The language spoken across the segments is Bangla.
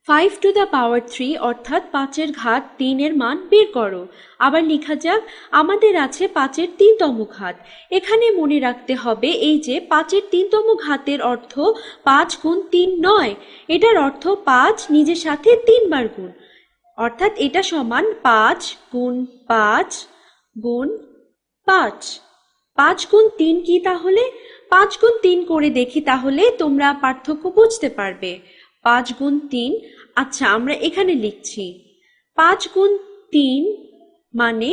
5 টু দ্য পাওয়ার 3 অর্থাৎ 5-এর ঘাত 3 এর মান বের করো। আবার লেখা যাক, আমাদের আছে 5-এর 3তম ঘাত। এখানে মনে রাখতে হবে এই যে 5-এর 3তম ঘাতের অর্থ 5 গুণ 3 নয়, এটার অর্থ 5 নিজের সাথে 3 বার গুণ, অর্থাৎ এটা সমান 5 গুণ 5 গুণ 5। 5 গুণ 3 কি তাহলে? 5 গুণ 3 করে দেখি, তাহলে তোমরা পার্থক্য বুঝতে পারবে। 5 গুণ 3, আচ্ছা আমরা এখানে লিখছি 5 গুণ 3 মানে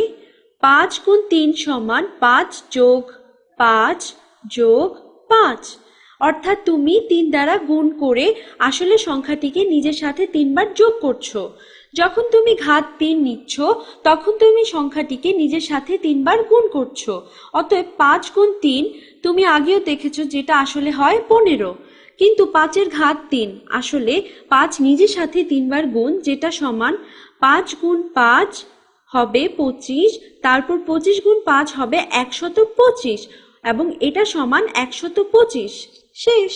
5 গুণ 3 সমান 5 যোগ 5 যোগ 5, অর্থাৎ তুমি 3 দ্বারা গুণ করে আসলে সংখ্যাটিকে নিজের সাথে 3 বার যোগ করছো। যখন তুমি ঘাত 3 নিচ্ছ তখন তুমি সংখ্যাটিকে নিজের সাথে 3 বার গুণ করছো। অতএব 5 গুণ 3 তুমি আগেও দেখেছো যেটা আসলে হয় 15, কিন্তু 5-এর ঘাত 3 আসলে 5 নিজের সাথে 3 বার গুণ, যেটা সমান 5 গুণ 5 হবে 25, তারপর 25 গুণ 5 হবে 125, এবং এটা সমান 125। শেষ।